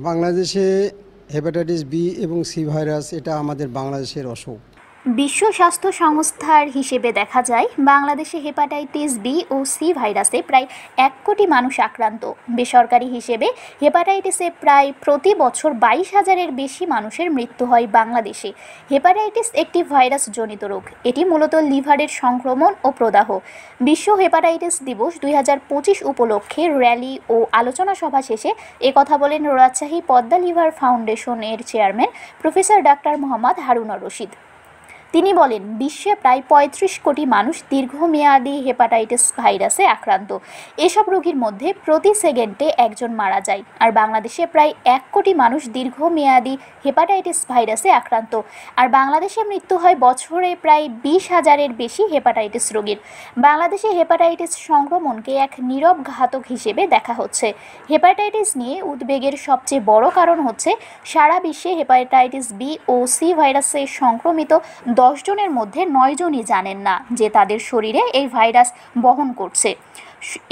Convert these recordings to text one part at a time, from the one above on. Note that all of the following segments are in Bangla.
বাংলাদেশে হেপাটাইটিস বি এবং সি ভাইরাস এটা আমাদের বাংলাদেশের অসুখ। বিশ্ব স্বাস্থ্য সংস্থার হিসেবে দেখা যায় বাংলাদেশে হেপাটাইটিস বি ও সি ভাইরাসে প্রায় 1 কোটি মানুষ আক্রান্ত। বেসরকারি হিসেবে হেপাটাইটিসে প্রায় প্রতি বছর 22,000-এর বেশি মানুষের মৃত্যু হয় বাংলাদেশে। হেপাটাইটিস একটি ভাইরাসজনিত রোগ। এটি মূলত লিভারের সংক্রমণ ও প্রদাহ। বিশ্ব হেপাটাইটিস দিবস 2025 উপলক্ষে র্যালি ও আলোচনা সভা শেষে একথা বলেন রাজশাহী পদ্মা লিভার ফাউন্ডেশনের chairman professor doctor Mohammad Harunur Rashid. তিনি বলেন, বিশ্বে প্রায় 35 কোটি মানুষ দীর্ঘমেয়াদী হেপাটাইটিস ভাইরাসে আক্রান্ত। এসব রোগীর মধ্যে প্রতি সেকেন্ডে একজন মারা যায়। আর বাংলাদেশে প্রায় 1 কোটি মানুষ দীর্ঘমেয়াদী হেপাটাইটিস ভাইরাসে আক্রান্ত। আর বাংলাদেশে মৃত্যু হয় বছরে প্রায় 20,000-এর বেশি হেপাটাইটিস রোগীর। বাংলাদেশে হেপাটাইটিস সংক্রমণকে এক নীরব ঘাতক হিসেবে দেখা হচ্ছে। হেপাটাইটিস নিয়ে উদ্বেগের সবচেয়ে বড় কারণ হচ্ছে সারা বিশ্বে হেপাটাইটিস বি ও সি ভাইরাসে সংক্রমিত 10 জনের মধ্যে 9 জনই জানেন না যে তাদের শরীরে এই ভাইরাস বহন করছে।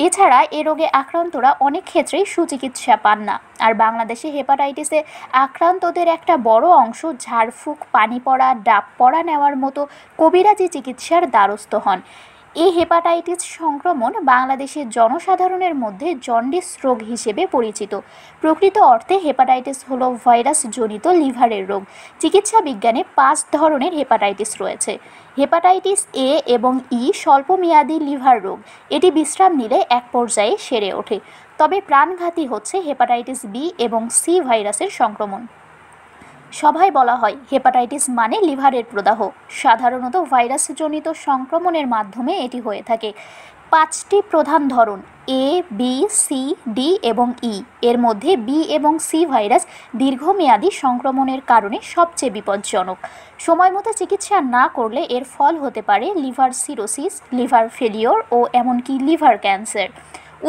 এছাড়া এ রোগে আক্রান্তরা অনেক ক্ষেত্রেই সুচিকিৎসা পান না। আর বাংলাদেশে হেপাটাইটিসে আক্রান্তদের একটা বড় অংশ ঝাড়ফুঁক, পানি পড়া, ডাব পড়া নেওয়ার মতো কবিরাজি চিকিৎসার দ্বারস্থ হন। এই হেপাটাইটিস সংক্রমণ বাংলাদেশের জনসাধারণের মধ্যে জন্ডিস রোগ হিসেবে পরিচিত। প্রকৃত অর্থে হেপাটাইটিস হলো ভাইরাসজনিত লিভারের রোগ। চিকিৎসা বিজ্ঞানে 5 ধরনের হেপাটাইটিস রয়েছে। হেপাটাইটিস এ এবং ই স্বল্পমেয়াদী লিভার রোগ। এটি বিশ্রাম নিলে এক পর্যায়ে সেরে ওঠে। তবে প্রাণঘাতী হচ্ছে হেপাটাইটিস বি এবং সি ভাইরাসের সংক্রমণ। সভায় বলা হয়, হেপাটাইটিস মানে লিভারের প্রদাহ। সাধারণত ভাইরাসজনিত সংক্রমণের মাধ্যমে এটি হয়ে থাকে। 5টি প্রধান ধরন এ, বি, সি, ডি এবং ই। এর মধ্যে বি এবং সি ভাইরাস দীর্ঘমেয়াদী সংক্রমণের কারণে সবচেয়ে বিপজ্জনক। সময়মতো চিকিৎসা না করলে এর ফল হতে পারে লিভার সিরোসিস, লিভার ফেলিওর ও এমনকি লিভার ক্যান্সার।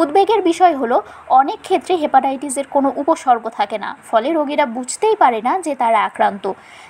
উদ্বেগের বিষয় হলো, অনেক ক্ষেত্রে হেপাটাইটিসের কোনো উপসর্গ থাকে না, ফলে রোগীরা বুঝতেই পারে না যে তারা আক্রান্ত।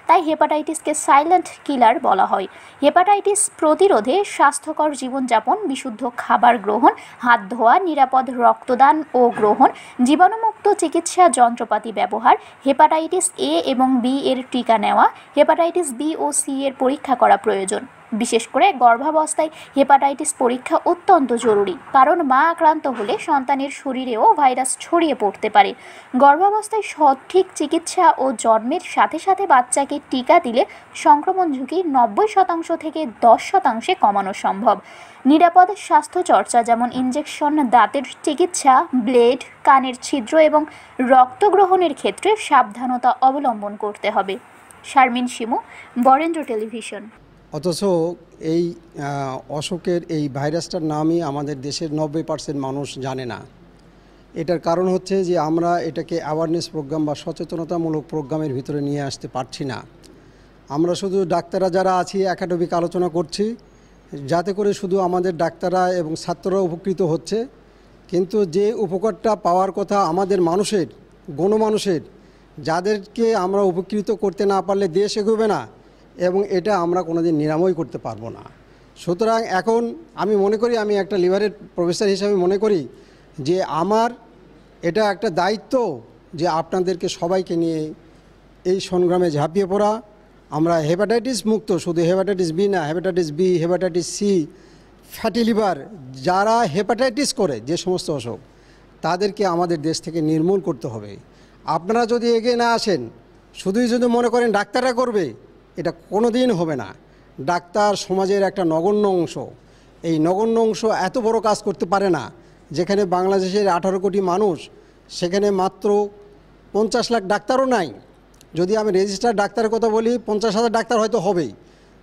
তাই হেপাটাইটিসকে সাইলেন্ট কিলার বলা হয়। হেপাটাইটিস প্রতিরোধে স্বাস্থ্যকর জীবনযাপন, বিশুদ্ধ খাবার গ্রহণ, হাত ধোয়া, নিরাপদ রক্তদান ও গ্রহণ, জীবাণুমুক্ত চিকিৎসা যন্ত্রপাতি ব্যবহার, হেপাটাইটিস এ এবং বি এর টিকা নেওয়া, হেপাটাইটিস বি ও সি এর পরীক্ষা করা প্রয়োজন। বিশেষ করে গর্ভাবস্থায় হেপাটাইটিস পরীক্ষা অত্যন্ত জরুরি, কারণ মা আক্রান্ত হলে সন্তানের শরীরেও ভাইরাস ছড়িয়ে পড়তে পারে। গর্ভাবস্থায় সঠিক চিকিৎসা ও জন্মের সাথে সাথে বাচ্চাকে টিকা দিলে সংক্রমণ ঝুঁকি 90% থেকে 10% কমানো সম্ভব। নিরাপদ স্বাস্থ্যচর্চা যেমন ইনজেকশন, দাঁতের চিকিৎসা, ব্লেড, কানের ছিদ্র এবং রক্ত গ্রহণের ক্ষেত্রে সাবধানতা অবলম্বন করতে হবে। শারমিন শিমু, বরেন্দ্র টেলিভিশন। অথচ এই অসুখের এই ভাইরাসটার নামই আমাদের দেশের 90% মানুষ জানে না। এটার কারণ হচ্ছে যে আমরা এটাকে অ্যাওয়ারনেস প্রোগ্রাম বা সচেতনতামূলক প্রোগ্রামের ভিতরে নিয়ে আসতে পারছি না। আমরা শুধু ডাক্তাররা যারা আছি একাডেমিক আলোচনা করছি, যাতে করে শুধু আমাদের ডাক্তাররা এবং ছাত্ররা উপকৃত হচ্ছে, কিন্তু যে উপকারটা পাওয়ার কথা আমাদের মানুষের, গণমানুষের, যাদেরকে আমরা উপকৃত করতে না পারলে দেশ এগোবে না এবং এটা আমরা কোনোদিন নিরাময় করতে পারবো না। সুতরাং এখন আমি মনে করি, আমি একটা লিভারের প্রফেসর হিসাবে মনে করি যে আমার এটা একটা দায়িত্ব যে আপনাদেরকে সবাইকে নিয়ে এই সংগ্রামে ঝাঁপিয়ে পড়া। আমরা হেপাটাইটিস মুক্ত, শুধু হেপাটাইটিস বি না, hepatitis B, hepatitis C, fatty liver, যারা হেপাটাইটিস করে যে সমস্ত অসুখ, তাদেরকে আমাদের দেশ থেকে নির্মূল করতে হবে। আপনারা যদি এগিয়ে না আসেন, শুধুই যদি মনে করেন ডাক্তাররা করবে, এটা কোনো দিন হবে না। ডাক্তার সমাজের একটা নগণ্য অংশ। এই নগণ্য অংশ এত বড় কাজ করতে পারে না। যেখানে বাংলাদেশের 18 কোটি মানুষ, সেখানে মাত্র 50 লাখ ডাক্তারও নাই। যদি আমি রেজিস্টার ডাক্তারের কথা বলি, 50,000 ডাক্তার হয়তো হবেই।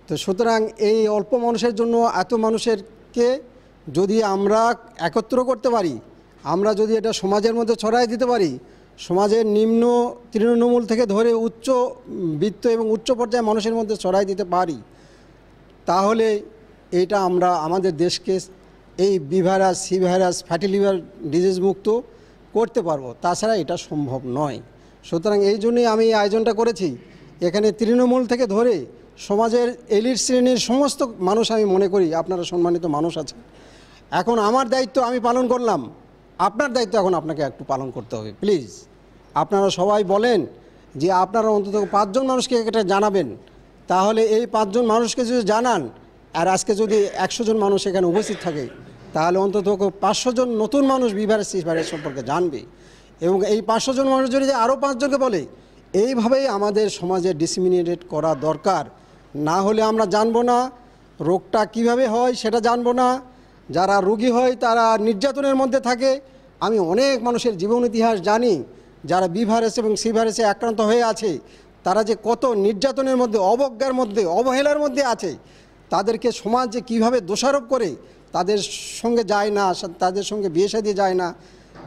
তো সুতরাং এই অল্প মানুষের জন্য এত মানুষেরকে যদি আমরা একত্র করতে পারি, আমরা যদি এটা সমাজের মধ্যে ছড়াই দিতে পারি, সমাজের নিম্ন তৃণমূল থেকে ধরে উচ্চ বিত্ত এবং উচ্চ পর্যায়ে মানুষের মধ্যে ছড়াই দিতে পারি, তাহলে এটা আমরা আমাদের দেশকে এই B virus, C virus, fatty liver disease মুক্ত করতে পারবো। তাছাড়া এটা সম্ভব নয়। সুতরাং এই জন্যই আমি এই আয়োজনটা করেছি। এখানে তৃণমূল থেকে ধরে সমাজের এলিট শ্রেণীর সমস্ত মানুষ, আমি মনে করি আপনারা সম্মানিত মানুষ আছেন। এখন আমার দায়িত্ব আমি পালন করলাম, আপনার দায়িত্ব এখন আপনাকে একটু পালন করতে হবে। প্লিজ আপনারা সবাই বলেন যে আপনারা অন্তত 5 জন মানুষকে এটা জানাবেন, তাহলে এই 5 জন মানুষকে যদি জানান, আর আজকে যদি 100 জন মানুষ এখানে উপস্থিত থাকে, তাহলে অন্তত 500 জন নতুন মানুষ বি ভাইরাস সি ভাইরাস সম্পর্কে জানবে। এবং এই 500 জন মানুষ যদি আরও 5 জনকে বলে, এইভাবেই আমাদের সমাজে ডিসিমিনেটেড করা দরকার। না হলে আমরা জানবো না রোগটা কিভাবে হয়, সেটা জানবো না। যারা রোগী হয় তারা নির্যাতনের মধ্যে থাকে। আমি অনেক মানুষের জীবন ইতিহাস জানি, যারা বি ভাইরাস এবং সি ভাইরাসে আক্রান্ত হয়ে আছে, তারা যে কত নির্যাতনের মধ্যে, অবজ্ঞার মধ্যে, অবহেলার মধ্যে আছে। তাদেরকে সমাজ যে কীভাবে দোষারোপ করে, তাদের সঙ্গে যায় না, তাদের সঙ্গে বিয়ে শাদী যায় না।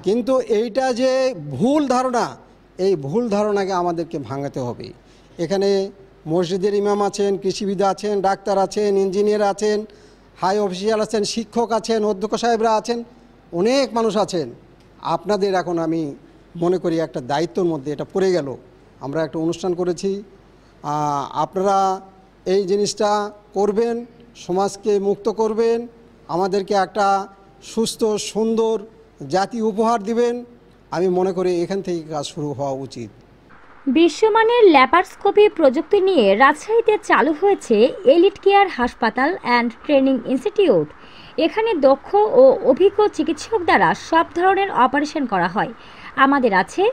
কিন্তু এইটা যে ভুল ধারণা, এই ভুল ধারণাকে আমাদেরকে ভাঙাতে হবে। এখানে মসজিদের ইমাম আছেন, কৃষিবিদ আছেন, ডাক্তার আছেন, ইঞ্জিনিয়ার আছেন, হাই অফিসিয়াল আছেন, শিক্ষক আছেন, অধ্যক্ষ সাহেবরা আছেন, অনেক মানুষ আছেন। আপনাদের এখন আমি মনে করি একটা দায়িত্বর মধ্যে এটা পড়ে গেল। আমরা একটা অনুষ্ঠান করেছি, আপনারা এই জিনিসটা করবেন, সমাজকে মুক্ত করবেন, আমাদেরকে একটা সুস্থ সুন্দর জাতি উপহার দিবেন। আমি মনে করি এখান থেকে কাজ শুরু হওয়া উচিত। বিশ্বমানের ল্যাপারস্কোপি প্রযুক্তি নিয়ে রাজশাহীতে চালু হয়েছে এলিট কেয়ার হাসপাতাল অ্যান্ড ট্রেনিং ইনস্টিটিউট। এখানে দক্ষ ও অভিজ্ঞ চিকিৎসক দ্বারা সব ধরনের অপারেশন করা হয়। আমাদের আছে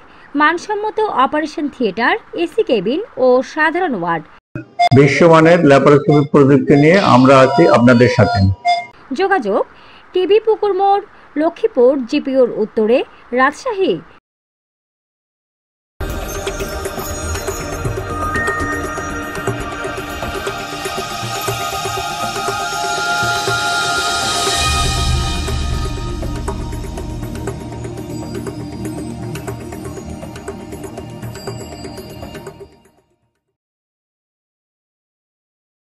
মানসম্মত অপারেশন থিয়েটার, এসি কেবিন ও সাধারণ ওয়ার্ড। বিশ্বমানের ল্যাপারস্কোপি প্রযুক্তি নিয়ে আমরা আছি আপনাদের সাথে। যোগাযোগ টিবি পুকুর মোড়, লক্ষ্মীপুর জিপিওর উত্তরে, রাজশাহী।